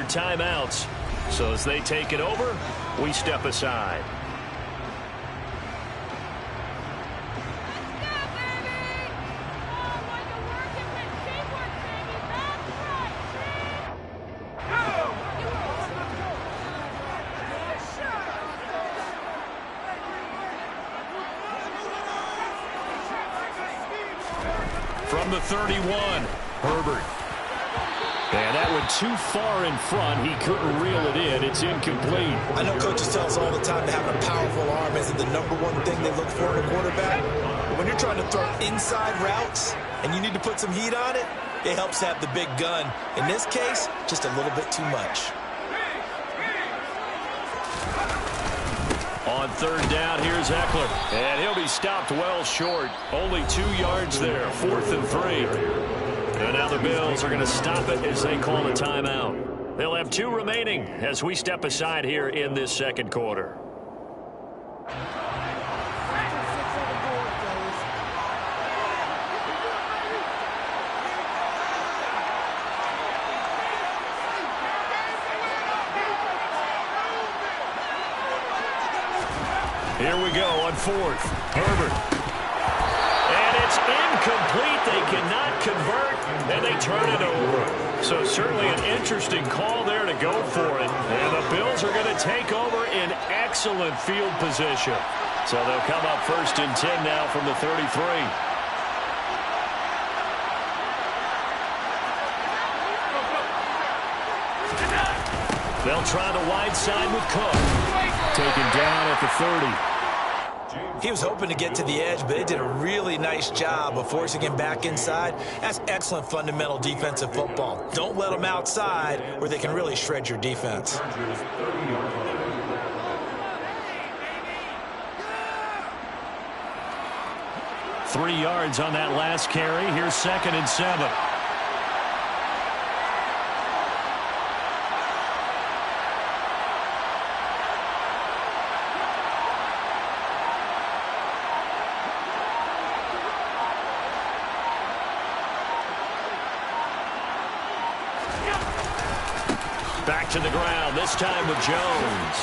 timeouts. So as they take it over, we step aside. From the 31, Herbert. And that went too far in front. He couldn't reel it in. It's incomplete. I know coaches tell us all the time to have a powerful arm isn't the number one thing they look for in a quarterback. But when you're trying to throw inside routes and you need to put some heat on it, it helps to have the big gun. In this case, just a little bit too much. On third down, here's Eckler. And he'll be stopped well short. Only 2 yards there, 4th and 3. And now the Bills are going to stop it as they call a timeout. They'll have 2 remaining as we step aside here in this second quarter. Here we go on 4th. Herbert. And it's incomplete. They cannot convert, and they turn it over. So certainly an interesting call there to go for it. And the Bills are going to take over in excellent field position. So they'll come up 1st and 10 now from the 33. They'll try the wide side with Cook. Taken down at the 30. He was hoping to get to the edge, but they did a really nice job of forcing him back inside. That's excellent fundamental defensive football. Don't let them outside where they can really shred your defense. Three yards on that last carry. Here's 2nd and 7. Back to the ground, this time with Jones.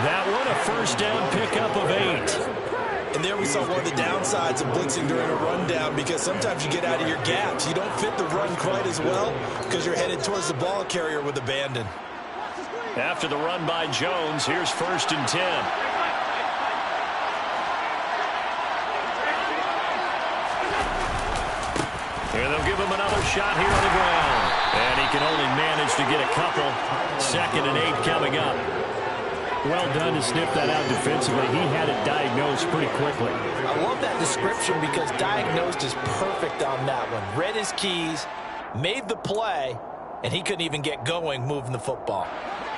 That one, a 1st down pickup of 8. And there we saw one of the downsides of blitzing during a rundown, because sometimes you get out of your gaps. You don't fit the run quite as well because you're headed towards the ball carrier with abandon. After the run by Jones, here's 1st and 10. And they'll give him another shot here on the ground. And he can only manage to get a couple. 2nd and 8 coming up. Well done to sniff that out defensively. He had it diagnosed pretty quickly. I love that description because diagnosed is perfect on that one. Read his keys, made the play, and he couldn't even get going moving the football.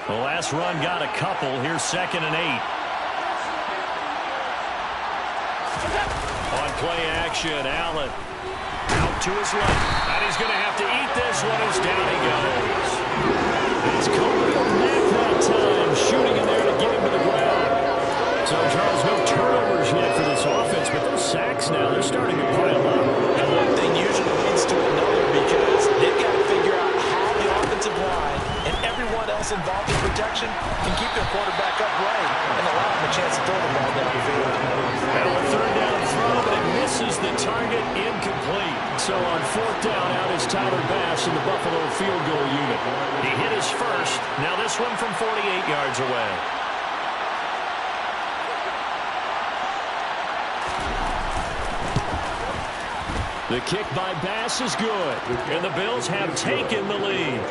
The last run got a couple. Here's 2nd and 8. On play action, Allen. Out to his left. And he's going to have to eat this one as down he goes. It's Khalil Mack that time, shooting in there to get him to the ground. So, Charles, no turnovers yet for this offense, but those sacks now, they're starting to pile up. And one thing usually leads to another because they've got to figure out how the offensive line and everyone else involved in protection can keep their quarterback upright and allow him a chance to throw the ball down the field. Now a 3rd down throw, but it misses the target, incomplete. So on 4th down, out is Tyler Bass in the Buffalo field goal unit. He hit his first. Now this one from 48 yards away. The kick by Bass is good, and the Bills have taken the lead.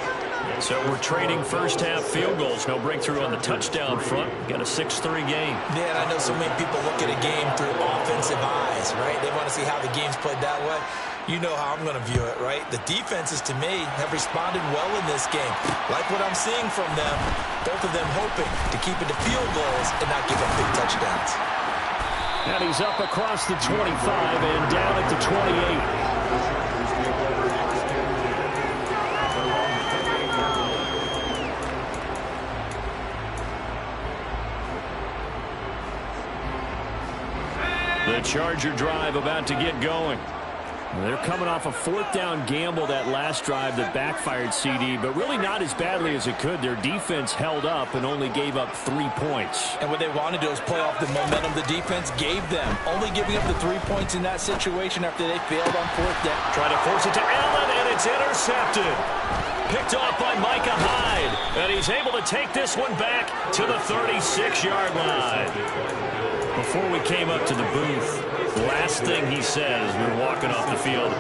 So we're trading first half field goals. No breakthrough on the touchdown front. Got a 6-3 game. Yeah, and I know so many people look at a game through offensive eyes, right? They want to see how the game's played that way. You know how I'm going to view it, right? The defenses, to me, have responded well in this game. Like what I'm seeing from them, both of them hoping to keep it to field goals and not give up big touchdowns. And he's up across the 25 and down at the 28. The Charger drive about to get going. They're coming off a fourth-down gamble that last drive that backfired, CD, but really not as badly as it could. Their defense held up and only gave up 3 points. And what they want to do is play off the momentum the defense gave them. Only giving up the 3 points in that situation after they failed on fourth down. Trying to force it to Allen, and it's intercepted. Picked off by Micah Hyde, and he's able to take this one back to the 36-yard line. Before we came up to the booth, the last thing he said as we were walking off the field,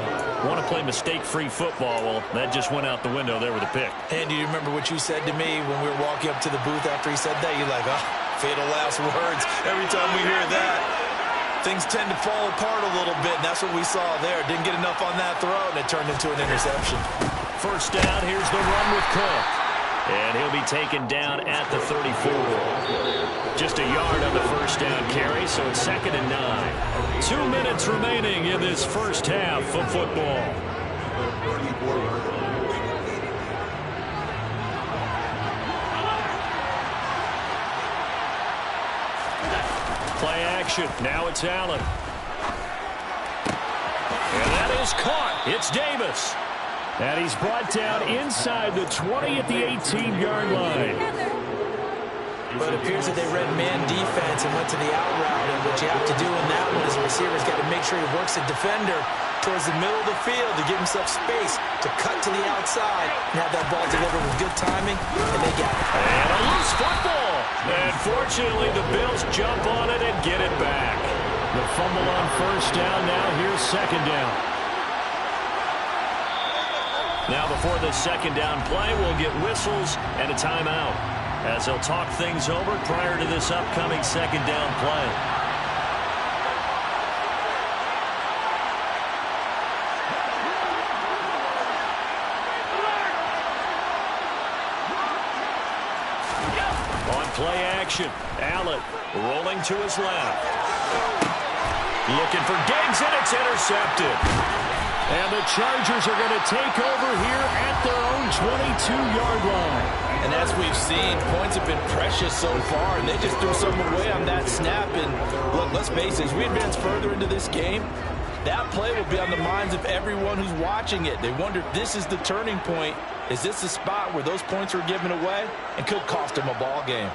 want to play mistake-free football. Well, that just went out the window there with a pick. And do you remember what you said to me when we were walking up to the booth after he said that? You're like, oh, fatal last words. Every time we hear that, things tend to fall apart a little bit, and that's what we saw there. Didn't get enough on that throw, and it turned into an interception. First down, here's the run with Cook. And he'll be taken down at the 34. Just a yard on the first down carry, so it's 2nd and 9. 2 minutes remaining in this first half of football. Play action. Now it's Allen. And that is caught. It's Davis. And he's brought down inside the 20 at the 18-yard line. But it appears that they read man defense and went to the out route. And what you have to do in that one is a receiver's got to make sure he works a defender towards the middle of the field to give himself space to cut to the outside and have that ball delivered with good timing, and they got it. And a loose football. And fortunately, the Bills jump on it and get it back. The fumble on first down. Now here's 2nd down. Now before the 2nd down play, we'll get whistles and a timeout as they'll talk things over prior to this upcoming 2nd down play. On play action, Allen rolling to his left. Looking for Diggs, and it's intercepted. And the Chargers are going to take over here at their own 22-yard line. And as we've seen, points have been precious so far, and they just threw some away on that snap. And look, let's face it, as we advance further into this game, that play will be on the minds of everyone who's watching it. They wonder if this is the turning point. Is this the spot where those points were given away and could cost them a ball game?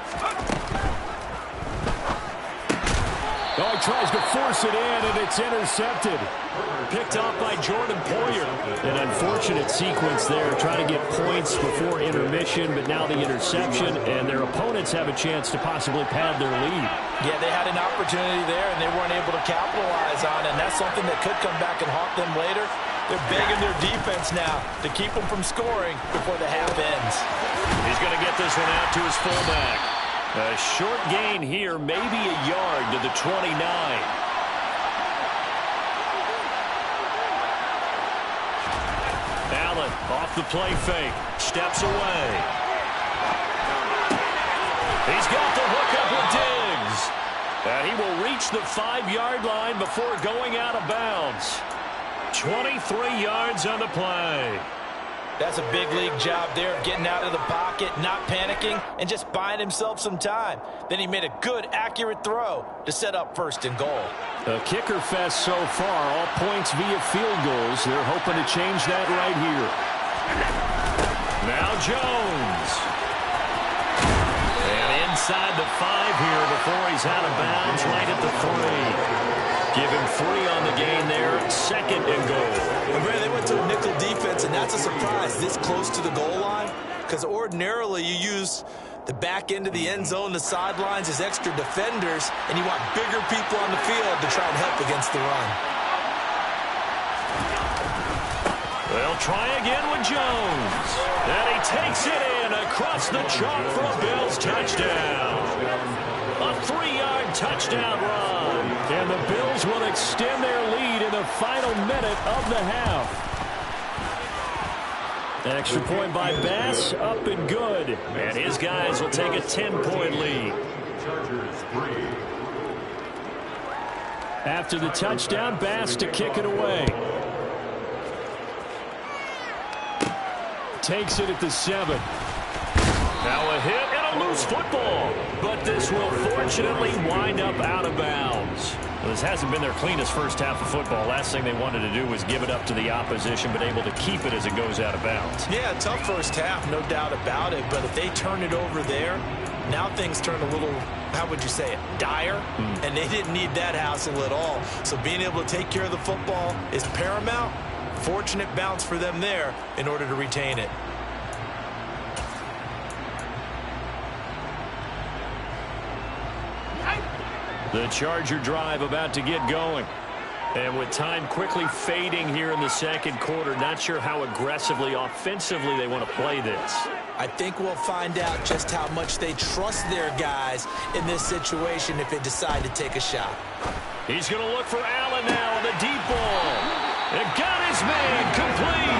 Oh, he tries to force it in, and it's intercepted. Picked off by Jordan Poyer. An unfortunate sequence there, trying to get points before intermission, but now the interception, and their opponents have a chance to possibly pad their lead. Yeah, they had an opportunity there, and they weren't able to capitalize on it, and that's something that could come back and haunt them later. They're begging their defense now to keep them from scoring before the half ends. He's going to get this one out to his fullback. A short gain here, maybe a yard to the 29. Allen off the play fake, steps away. He's got the hookup with Diggs. And he will reach the 5-yard line before going out of bounds. 23 yards on the play. That's a big league job there of getting out of the pocket, not panicking, and just buying himself some time. Then he made a good, accurate throw to set up 1st and goal. A kicker fest so far, all points via field goals. They're hoping to change that right here. Now Jones. And inside the 5 here before he's out of bounds, right at the 3. Give him 3 on the gain there, 2nd and goal. And Brandon, they went to a nickel defense, and that's a surprise this close to the goal line, because ordinarily you use the back end of the end zone, the sidelines as extra defenders, and you want bigger people on the field to try and help against the run. They'll try again with Jones. And he takes it in across the chalk for a Bills touchdown. A 3-yard touchdown run. And the Bills will extend their lead in the final minute of the half. Extra point by Bass, up and good. And his guys will take a 10-point lead. After the touchdown, Bass to kick it away. Takes it at the 7. Now a hit and a loose football. But this will fortunately wind up out of bounds. This hasn't been their cleanest first half of football. Last thing they wanted to do was give it up to the opposition, but able to keep it as it goes out of bounds. Yeah, tough first half, no doubt about it. But if they turn it over there, now things turn a little, how would you say it, dire? And they didn't need that hassle at all. So being able to take care of the football is paramount. Fortunate bounce for them there in order to retain it. The Charger drive about to get going. And with time quickly fading here in the second quarter, not sure how aggressively, offensively they want to play this. I think we'll find out just how much they trust their guys in this situation if they decide to take a shot. He's going to look for Allen now on the deep ball. It got his man complete.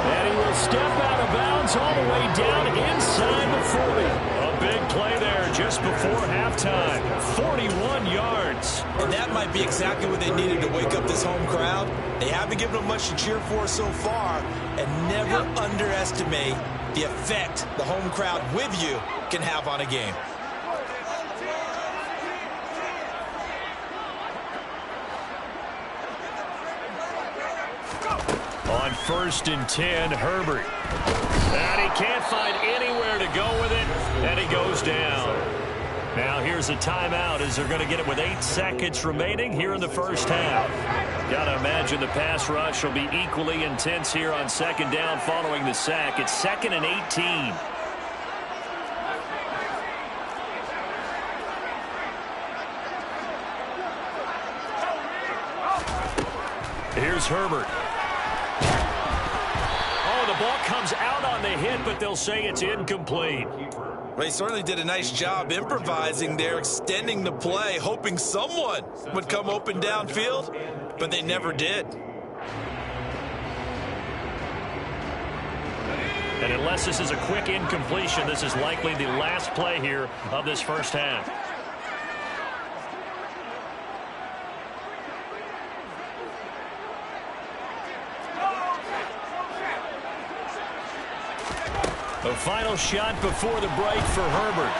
And he will step out of bounds all the way down inside the 40. A big play there just before halftime. 41 yards. And that might be exactly what they needed to wake up this home crowd. They haven't given them much to cheer for so far. And never underestimate the effect the home crowd with you can have on a game. On 1st and 10, Herbert. And he can't find anywhere to go with it, and he goes down. Now here's a timeout as they're going to get it with 8 seconds remaining here in the first half. Got to imagine the pass rush will be equally intense here on 2nd down following the sack. It's 2nd and 18. Here's Herbert. The ball comes out on the hit, but they'll say it's incomplete. Well, he certainly did a nice job improvising there, extending the play, hoping someone would come open downfield, but they never did. And unless this is a quick incompletion, this is likely the last play here of this first half. The final shot before the break for Herbert.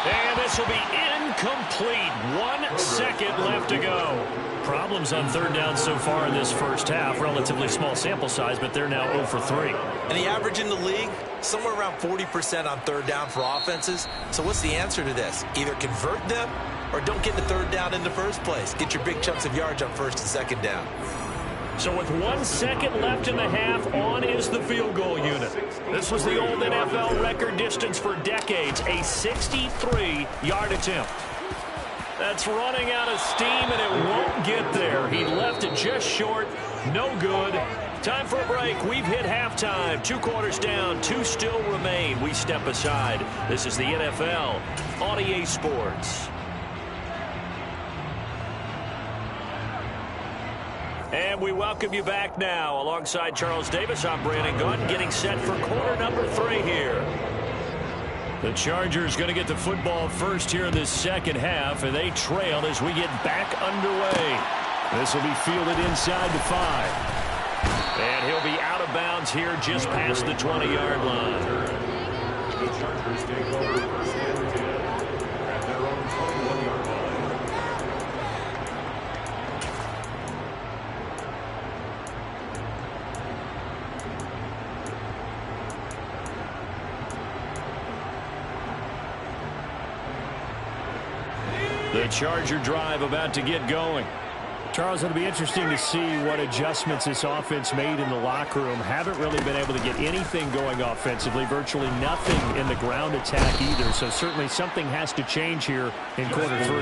And this will be incomplete. 1 second left to go. Problems on 3rd down so far in this first half. Relatively small sample size, but they're now 0 for 3. And the average in the league, somewhere around 40% on 3rd down for offenses. So what's the answer to this? Either convert them or don't get the 3rd down in the first place. Get your big chunks of yards on 1st and 2nd down. So with 1 second left in the half, on is the field goal unit. This was the old NFL record distance for decades, a 63-yard attempt. That's running out of steam, and it won't get there. He left it just short. No good. Time for a break. We've hit halftime. 2 quarters down. 2 still remain. We step aside. This is the NFL on EA Sports. And we welcome you back now. Alongside Charles Davis, I'm Brandon Gaudin, getting set for quarter number 3 here. The Chargers going to get the football first here in this second half, and they trail as we get back underway. This will be fielded inside the 5. And he'll be out of bounds here just past the 20-yard line. The Chargers take over first and 10 at their own 21-yard line. The Charger drive about to get going. Charles, it'll be interesting to see what adjustments this offense made in the locker room. Haven't really been able to get anything going offensively, virtually nothing in the ground attack either. So certainly something has to change here in quarter 3.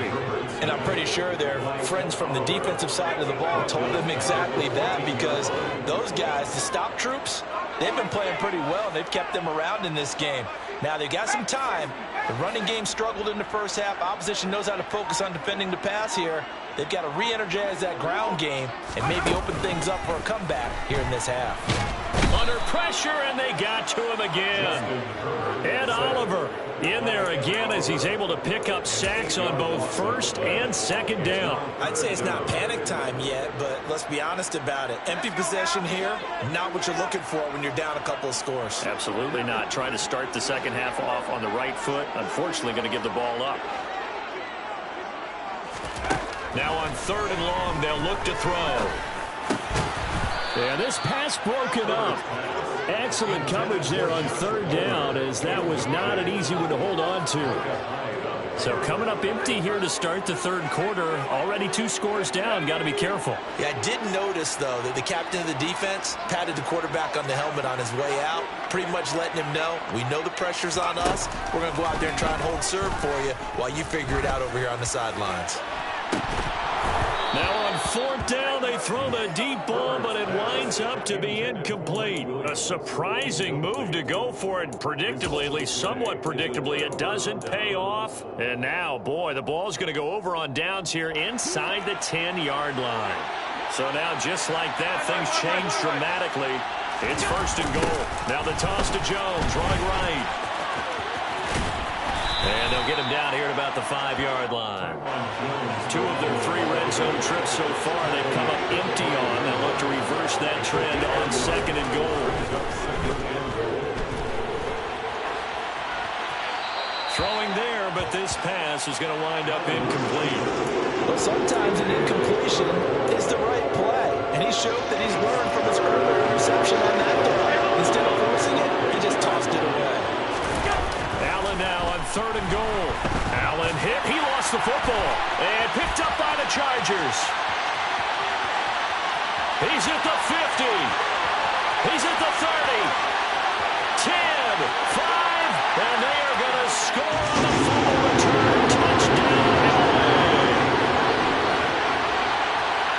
And I'm pretty sure their friends from the defensive side of the ball told them exactly that, because those guys, the stop troops, they've been playing pretty well, and they've kept them around in this game. Now, they've got some time. The running game struggled in the first half. Opposition knows how to focus on defending the pass here. They've got to re-energize that ground game and maybe open things up for a comeback here in this half. Under pressure, and they got to him again. Ed Oliver in there again as he's able to pick up sacks on both 1st and 2nd down. I'd say it's not panic time yet, but let's be honest about it. Empty possession here, not what you're looking for when you're down a couple of scores. Absolutely not. Trying to start the second half off on the right foot. Unfortunately, going to give the ball up. Now on 3rd and long, they'll look to throw. And this pass broken up. Excellent coverage there on 3rd down, as that was not an easy one to hold on to. So coming up empty here to start the 3rd quarter. Already 2 scores down. Got to be careful. Yeah, I did notice, though, that the captain of the defense patted the quarterback on the helmet on his way out, pretty much letting him know, we know the pressure's on us. We're going to go out there and try and hold serve for you while you figure it out over here on the sidelines. Now on 4th down, they throw the deep ball, but it winds up to be incomplete. A surprising move to go for it, predictably, at least somewhat predictably. It doesn't pay off. And now, boy, the ball's going to go over on downs here inside the 10-yard line. So now, just like that, things change dramatically. It's 1st and goal. Now the toss to Jones, running right. And they'll get him down here at about the 5-yard line. 2 of their 3 red zone trips so far, they've come up empty on. They'll look to reverse that trend on 2nd and goal. Throwing there, but this pass is going to wind up incomplete. Well, sometimes an incompletion is the right play. And he showed that he's learned from his earlier reception on that throw. Instead of forcing it, he just tossed it away. Allen now on 3rd and goal. Allen hit. He lost the football. And picked up by the Chargers. He's at the 50. He's at the 30. 10, 5, and they are going to score on the fumble return. Touchdown, LA.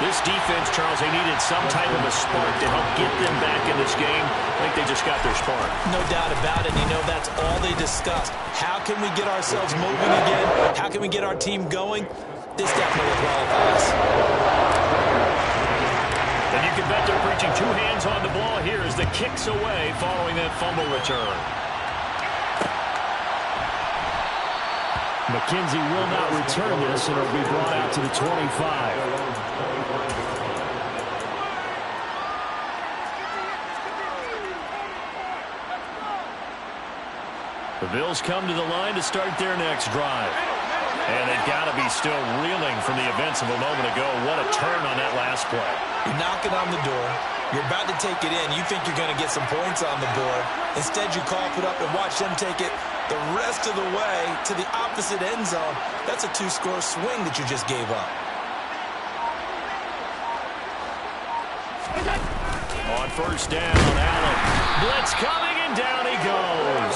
This defense, Charles, they needed some type of a spark to help get them back in this game. I think they just got their spark. No doubt about it. You know, that's all they discussed. How can we get ourselves moving again? How can we get our team going? This definitely qualifies. And you can bet they're preaching 2 hands on the ball here as the kick's away following that fumble return. McKenzie will not return this, and it'll be brought out to the 25. The Bills come to the line to start their next drive. And they've got to be still reeling from the events of a moment ago. What a turn on that last play. You're knocking on the door. You're about to take it in. You think you're going to get some points on the board. Instead, you cough it up and watch them take it the rest of the way to the opposite end zone. That's a 2-score swing that you just gave up. On 1st down, Allen. Blitz coming, and down he goes.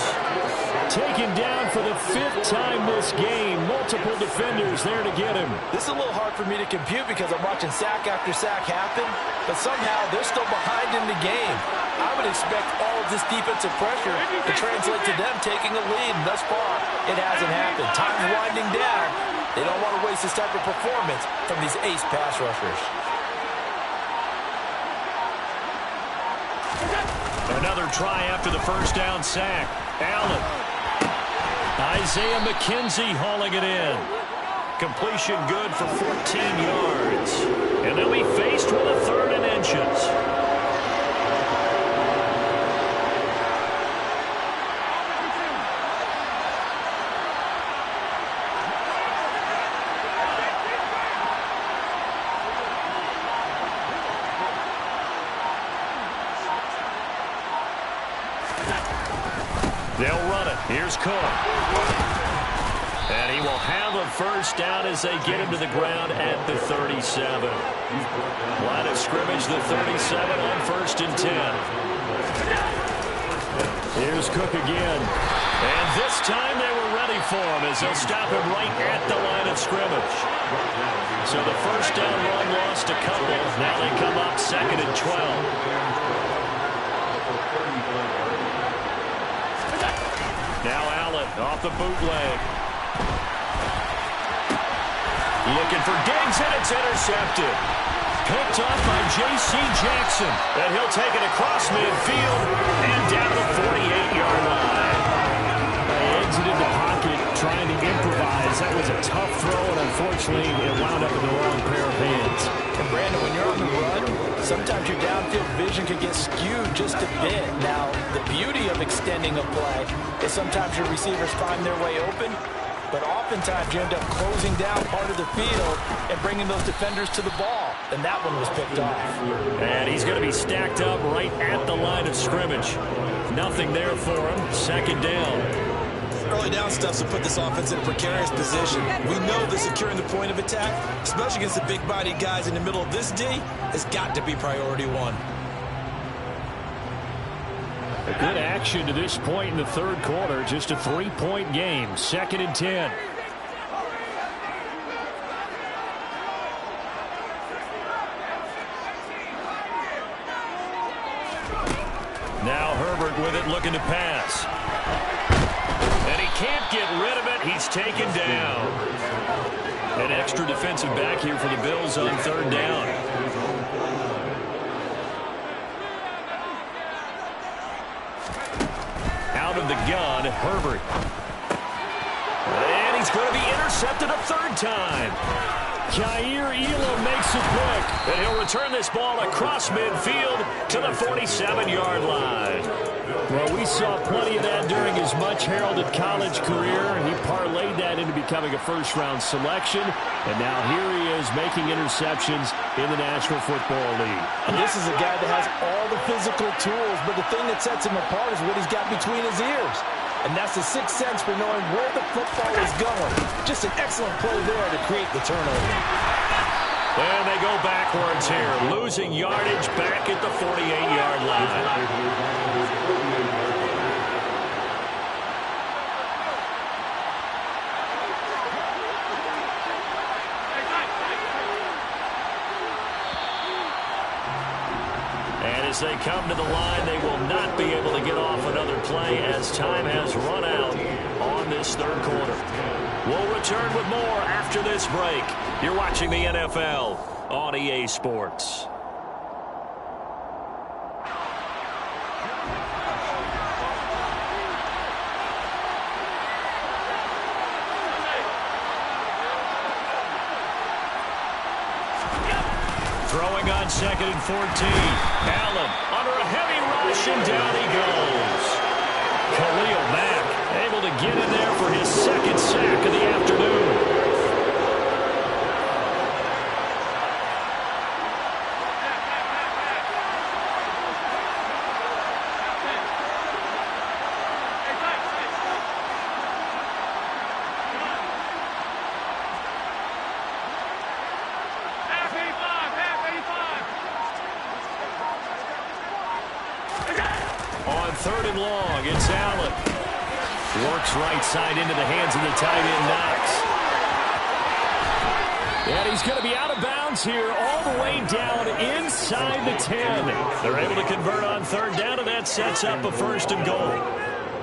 Taken down for the 5th time this game. Multiple defenders there to get him. This is a little hard for me to compute because I'm watching sack after sack happen, but somehow they're still behind in the game. I would expect all of this defensive pressure to translate to them taking a lead, and thus far, it hasn't happened. Time's winding down. They don't want to waste this type of performance from these ace pass rushers. Another try after the 1st down sack. Allen. Isaiah McKenzie hauling it in. Completion good for 14 yards. And they'll be faced with a 3rd and inches. They'll run it. Here's Cook. And he will have a 1st down as they get him to the ground at the 37. Line of scrimmage, the 37 on 1st and 10. Here's Cook again. And this time they were ready for him as they'll stop him right at the line of scrimmage. So the 1st down run lost a couple. Now they come up 2nd and 12. Now Allen off the bootleg. Looking for Diggs, and it's intercepted. Picked off by J.C. Jackson. And he'll take it across midfield and down the 48-yard line. They exited the pocket trying to improvise. That was a tough throw, and unfortunately it wound up in the wrong pair of hands. And Brandon, when you're on the run, sometimes your downfield vision can get skewed just a bit. Now, the beauty of extending a play is sometimes your receivers find their way open, but oftentimes you end up closing down part of the field and bringing those defenders to the ball, and that one was picked off. And he's going to be stacked up right at the line of scrimmage. Nothing there for him. Second down. Early down stuff will put this offense in a precarious position. We know that securing the point of attack, especially against the big-bodied guys in the middle of this D, has got to be priority one. A good action to this point in the third quarter. Just a 3-point game. 2nd and 10. Now Herbert with it, looking to pass. And he can't get rid of it. He's taken down. An extra defensive back here for the Bills on 3rd down. Out of the gun, Herbert. And he's going to be intercepted a 3rd time. Jair Elam makes it quick. And he'll return this ball across midfield to the 47-yard line. Well, we saw plenty of that during his much-heralded college career. He parlayed that into becoming a first-round selection. And now here he is making interceptions in the National Football League. And this is a guy that has all the physical tools, but the thing that sets him apart is what he's got between his ears. And that's the sixth sense for knowing where the football is going. Just an excellent play there to create the turnover. And they go backwards here, losing yardage back at the 48-yard line. As they come to the line, they will not be able to get off another play as time has run out on this third quarter. We'll return with more after this break. You're watching the NFL on EA Sports. Throwing on 2nd and 14. Allen under a heavy rush, and down he goes. Khalil Mack able to get in there for his 2nd sack of the afternoon. On 3rd and long, it's Allen. Works right side into the hands of the tight end, Knox. And he's going to be out of bounds here all the way down inside the 10. They're able to convert on 3rd down, and that sets up a 1st and goal.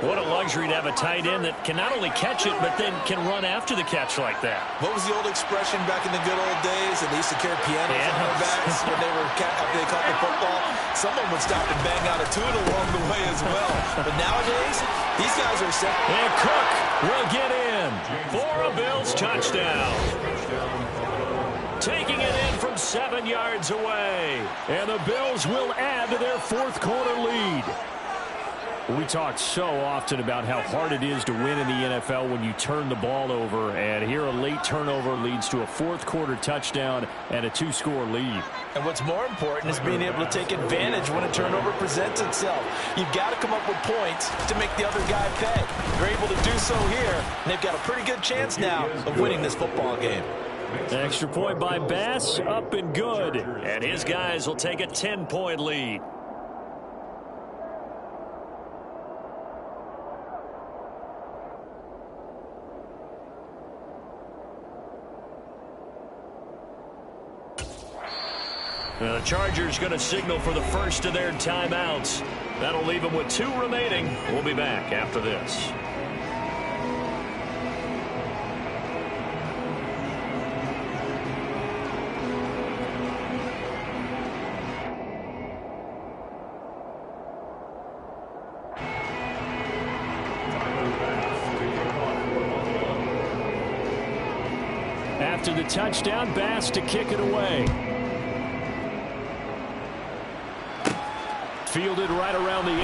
What a luxury to have a tight end that can not only catch it, but then can run after the catch like that. What was the old expression back in the good old days? They used to carry pianos on their backs when after they caught the football. Someone would stop and bang out a tune along the way as well. But nowadays, these guys are set. And Cook will get in for a Bills touchdown. Taking it in from 7 yards away. And the Bills will add to their 4th quarter lead. We talk so often about how hard it is to win in the NFL when you turn the ball over, and here a late turnover leads to a 4th quarter touchdown and a 2-score lead. And what's more important is being able to take advantage when a turnover presents itself. You've got to come up with points to make the other guy pay. They're able to do so here, and they've got a pretty good chance now of winning this football game. Extra point by Bass, up and good. And his guys will take a 10-point lead. Now the Chargers going to signal for the first of their timeouts. That'll leave them with 2 remaining. We'll be back after this. After the touchdown, Bass to kick it away. Fielded right around the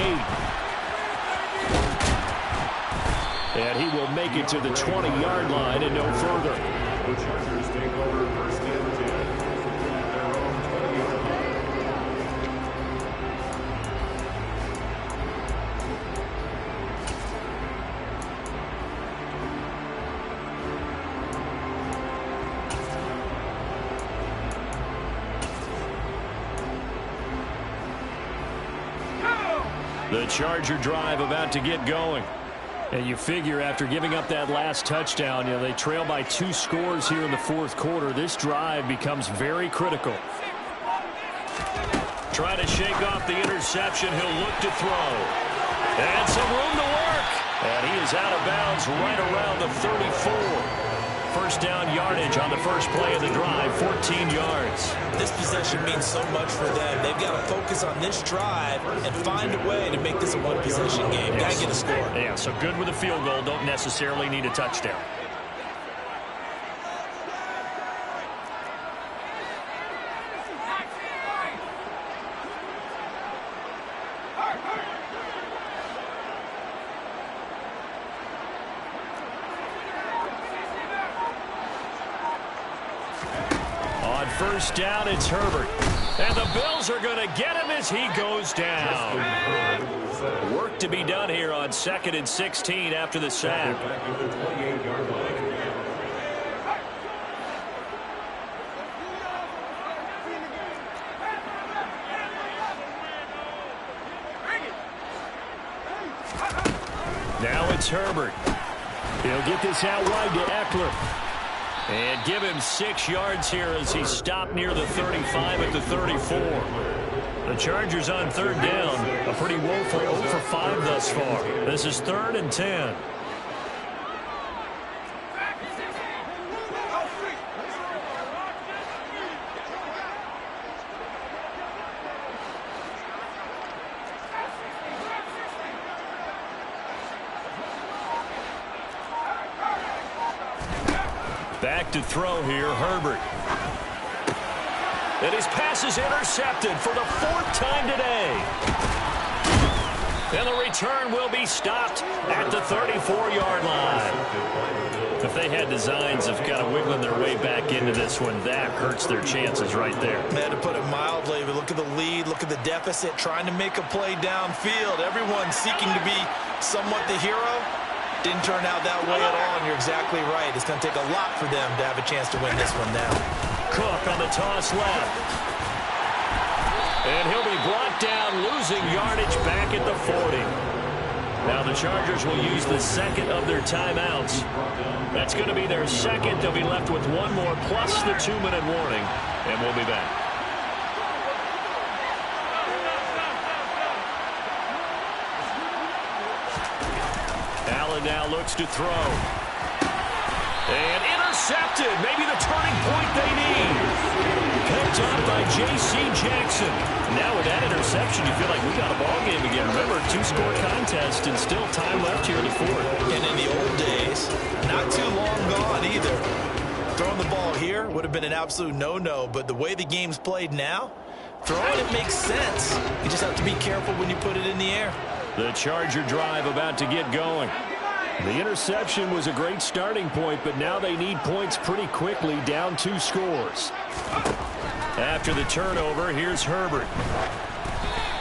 8. And he will make it to the 20-yard line and no further. The Chargers take over first and 10. Their own 20-yard line. The Charger drive about to get going. And you figure after giving up that last touchdown, they trail by 2 scores here in the fourth quarter. This drive becomes very critical. Trying to shake off the interception. He'll look to throw. And some room to work. And he is out of bounds right around the 34. First down yardage on the first play of the drive, 14 yards. This possession means so much for them. They've got to focus on this drive and find a way to make this a one-possession game. Got to get a score. Yeah, so good with a field goal. Don't necessarily need a touchdown. First down, it's Herbert. And the Bills are going to get him as he goes down. Work to be done here on 2nd and 16 after the sack. Now it's Herbert. He'll get this out wide to Eckler. And give him 6 yards here as he stopped near the 35 at the 34. The Chargers on third down. A pretty woeful 0 for 5 thus far. This is 3rd and 10. Back to throw here, Herbert. And his pass is intercepted for the 4th time today. And the return will be stopped at the 34-yard line. If they had designs of kind of wiggling their way back into this one, that hurts their chances right there. Man, to put it mildly, but look at the lead, look at the deficit, trying to make a play downfield. Everyone seeking to be somewhat the hero. Didn't turn out that way at all, and you're exactly right. It's going to take a lot for them to have a chance to win this one now. Cook on the toss left. And he'll be brought down, losing yardage back at the 40. Now the Chargers will use the second of their timeouts. That's going to be their second. They'll be left with one more, plus the 2-minute warning, and we'll be back. Allen now looks to throw. And intercepted. Maybe the turning point they need. Picked up by J.C. Jackson. Now with that interception, you feel like we got a ball game again. Remember, 2-score contest and still time left here in the 4th. And in the old days, not too long gone either. Throwing the ball here would have been an absolute no-no, but the way the game's played now, throwing it makes sense. You just have to be careful when you put it in the air. The Charger drive about to get going. The interception was a great starting point, but now they need points pretty quickly, down 2 scores. After the turnover, here's Herbert.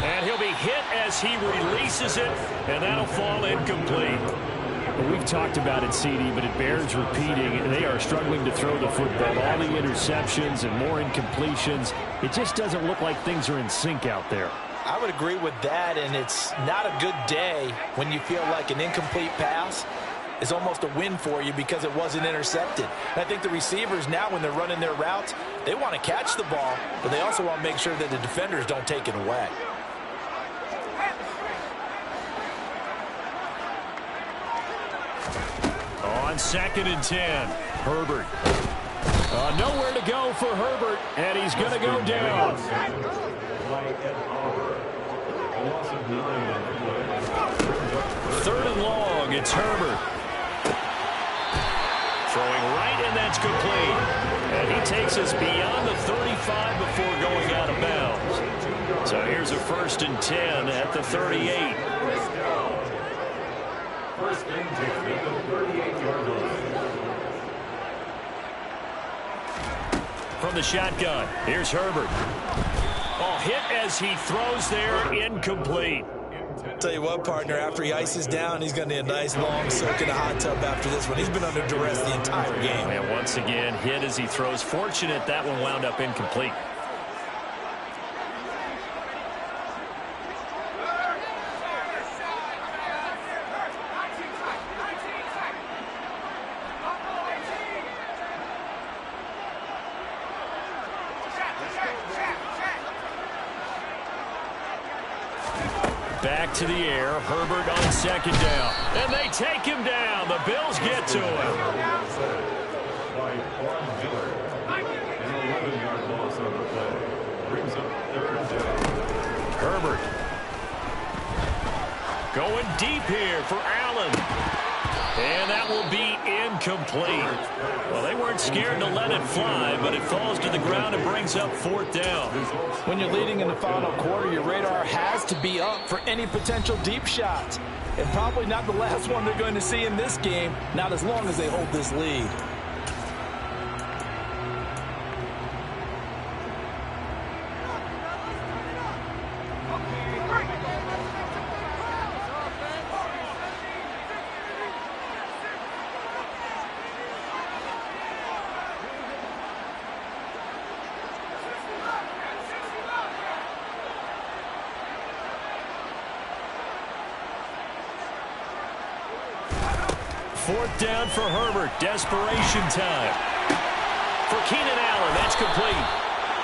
And he'll be hit as he releases it, and that'll fall incomplete. Well, we've talked about it, CD, but it bears repeating. They are struggling to throw the football. All the interceptions and more incompletions. It just doesn't look like things are in sync out there. I would agree with that, and it's not a good day when you feel like an incomplete pass is almost a win for you because it wasn't intercepted. And I think the receivers now, when they're running their routes, they want to catch the ball, but they also want to make sure that the defenders don't take it away. On 2nd and 10, Herbert. Nowhere to go for Herbert, and he's going to go down. Third and long, it's Herbert. Throwing right, and that's complete. And he takes us beyond the 35 before going out of bounds. So here's a 1st and 10 at the 38. First and 10 at the 38-yard line. From the shotgun, here's Herbert. Oh, hit as he throws there, incomplete. Tell you what, partner, after he ices down, he's going to need a nice long soak in a hot tub after this one. He's been under duress the entire game. And once again, hit as he throws. Fortunate that one wound up incomplete. Back to the air. Herbert on second down. And they take him down. The Bills get to him. By Vaughn Miller. An 11-yard loss on the play. Brings up third down. Herbert. Going deep here for Allen. And that will be incomplete. Well, they weren't scared to let it fly, but it falls to the ground and brings up fourth down. When you're leading in the final quarter, your radar has to be up for any potential deep shots. And probably not the last one they're going to see in this game, not as long as they hold this lead. Fourth down for Herbert. Desperation time. For Keenan Allen, that's complete.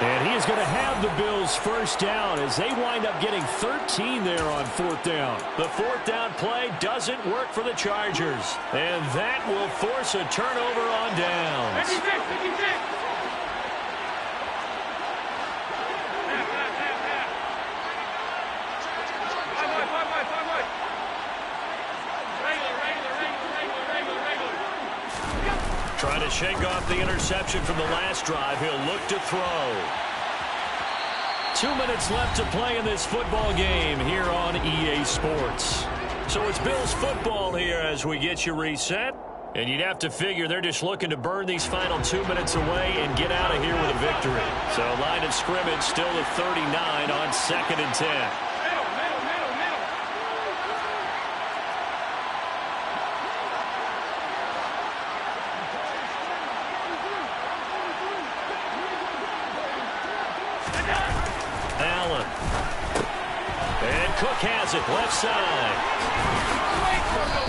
And he is going to have the Bills' first down as they wind up getting 13 there on fourth down. The fourth down play doesn't work for the Chargers. And that will force a turnover on downs. 56. Trying to shake off the interception from the last drive. He'll look to throw. 2 minutes left to play in this football game here on EA Sports. So it's Bills football here as we get you reset. And you'd have to figure they're just looking to burn these final 2 minutes away and get out of here with a victory. So line of scrimmage still at 39 on 2nd and 10. Allen. And Cook has it left side.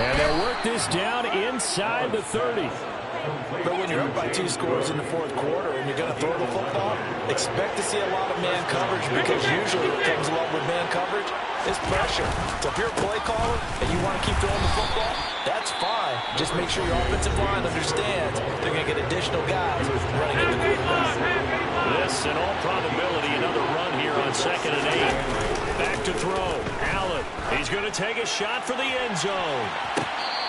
And they'll work this down inside the 30. But when you're up by 2 scores in the fourth quarter and you're going to throw the football, expect to see a lot of man coverage because usually what comes along with man coverage is pressure. So if you're a play caller and you want to keep throwing the football, that's fine. Just make sure your offensive line understands they're going to get additional guys running into the quarterback. This, in all probability, another run here on 2nd and 8. Back to throw. Allen. He's going to take a shot for the end zone.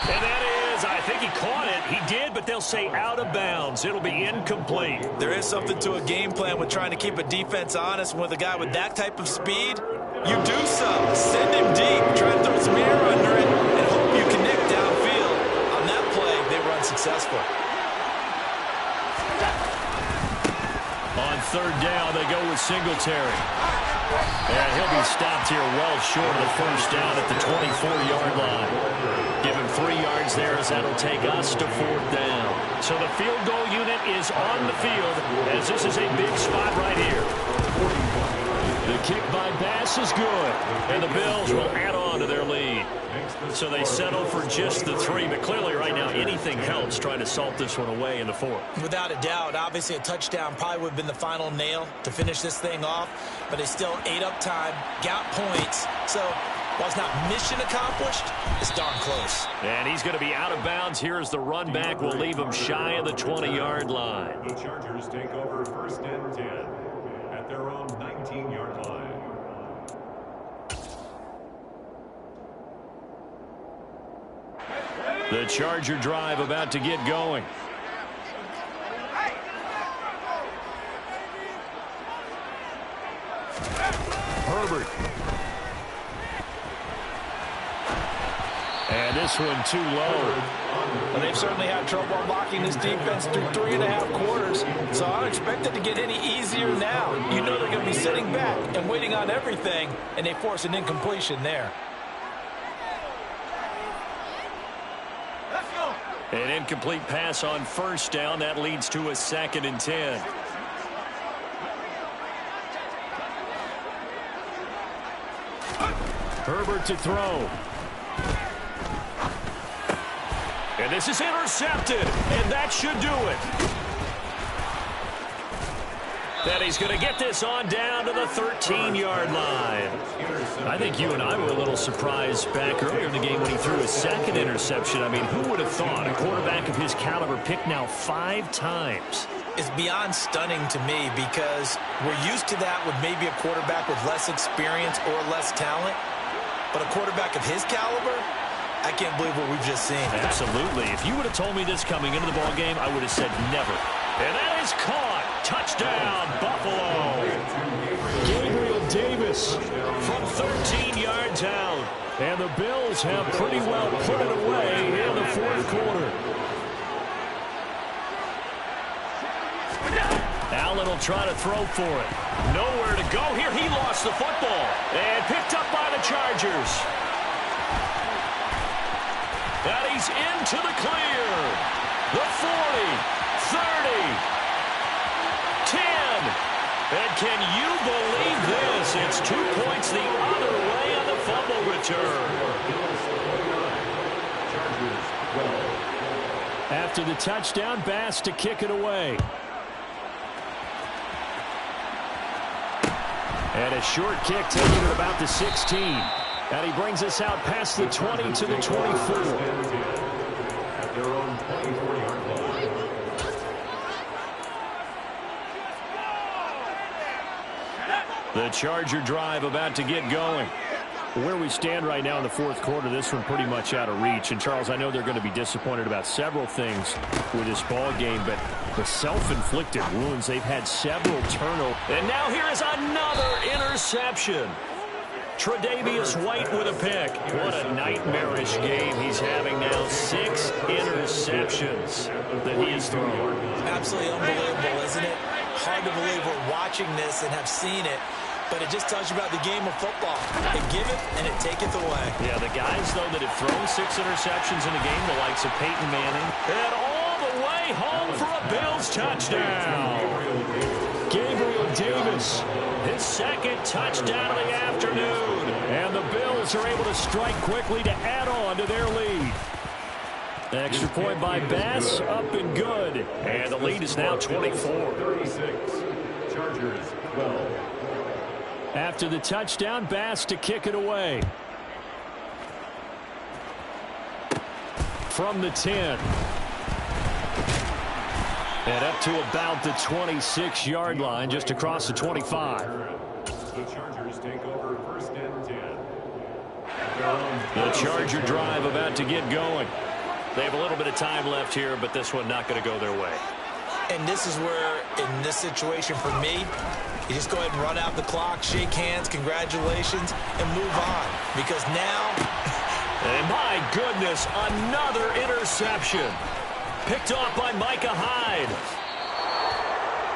And that is, I think he caught it. He did, but they'll say out of bounds. It'll be incomplete. There is something to a game plan with trying to keep a defense honest. With a guy with that type of speed, you do so. Send him deep. Try to throw some air under it and hope you connect downfield. On that play, they were unsuccessful. On 3rd down, they go with Singletary. And he'll be stopped here well short of the first down at the 24-yard line. Give him 3 yards there as that'll take us to 4th down. So the field goal unit is on the field as this is a big spot right here. The kick by Bass is good. And the Bills will add on to their lead. So they settle for just the 3. But clearly right now anything helps trying to salt this one away in the 4th. Without a doubt, obviously a touchdown probably would have been the final nail to finish this thing off. But they still ate up time, got points. So while it's not mission accomplished, it's darn close. And he's going to be out of bounds here as the run back will leave him shy of the 20-yard line. The Chargers take over 1st and 10 at their own 19-yard line. The Charger drive about to get going. Herbert. And this one too low. Well, they've certainly had trouble unlocking this defense through 3.5 quarters, so I don't expect it to get any easier now. You know they're going to be sitting back and waiting on everything, and they force an incompletion there. An incomplete pass on first down. That leads to a 2nd and 10. Herbert to throw. And this is intercepted, and that should do it. Then he's going to get this on down to the 13-yard line. I think you and I were a little surprised back earlier in the game when he threw his 2nd interception. I mean, who would have thought a quarterback of his caliber picked now 5 times? It's beyond stunning to me because we're used to that with maybe a quarterback with less experience or less talent. But a quarterback of his caliber, I can't believe what we've just seen. Absolutely. If you would have told me this coming into the ballgame, I would have said never. And that is caught. Touchdown, Buffalo. Gabriel Davis from 13 yards out. And the Bills have pretty well put it away in the 4th quarter. Allen will try to throw for it. Nowhere to go here. He lost the football. And picked up by the Chargers. And he's into the clear. The 40, 30, 10. And can you believe this? It's 2 points the other way on the fumble return. After the touchdown, Bass to kick it away. And a short kick taken at about the 16. And he brings us out past the 20 to the 24. The Charger drive about to get going. Where we stand right now in the 4th quarter, this one pretty much out of reach. And, Charles, I know they're going to be disappointed about several things with this ball game, but the self-inflicted wounds, they've had several turnovers. And now here is another interception. Tre'Davious White with a pick. What a nightmarish game he's having now. 6 interceptions that he has thrown. Absolutely unbelievable, isn't it? Hard to believe we're watching this and have seen it, but it just tells you about the game of football. They give it and it taketh away. Yeah, the guys, though, that have thrown 6 interceptions in a game, the likes of Peyton Manning. And all the way home for a Bills touchdown. Gabriel Davis, his 2nd touchdown of the afternoon. And the Bills are able to strike quickly to add on to their lead. Extra point by Bass, up and good. And the lead is now 24. 36, Chargers 12. After the touchdown, Bass to kick it away. From the 10. And up to about the 26-yard line, just across the 25. The Chargers take over 1st and 10. The Charger drive about to get going. They have a little bit of time left here, but this one not going to go their way. And this is where, in this situation for me, you just go ahead and run out the clock, shake hands, congratulations, and move on. Because now... And my goodness, another interception. Picked off by Micah Hyde.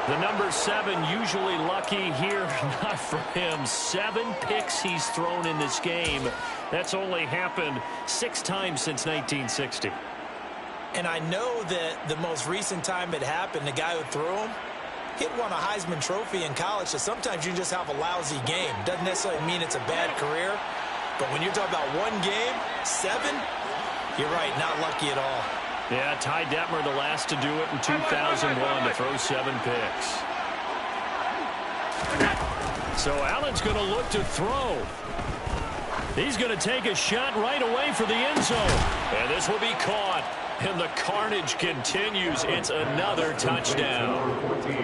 The number 7 usually lucky here. Not for him. 7 picks he's thrown in this game. That's only happened 6 times since 1960. And I know that the most recent time it happened, the guy who threw him, he'd won a Heisman Trophy in college, so sometimes you just have a lousy game. Doesn't necessarily mean it's a bad career, but when you're talking about 1 game, 7, you're right, not lucky at all. Yeah, Ty Detmer, the last to do it in 2001 to throw 7 picks. So Allen's going to look to throw. He's going to take a shot right away for the end zone. And this will be caught. And the carnage continues. It's another touchdown.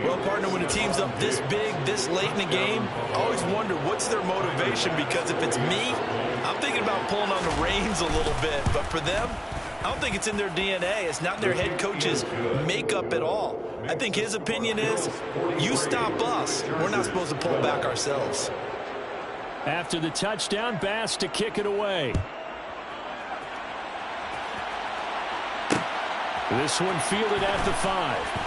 Well, partner, when a team's up this big, this late in the game, I always wonder what's their motivation, because if it's me, I'm thinking about pulling on the reins a little bit. But for them, I don't think it's in their DNA. It's not their head coach's makeup at all. I think his opinion is, you stop us, we're not supposed to pull back ourselves. After the touchdown, Bass to kick it away. This one fielded at the 5.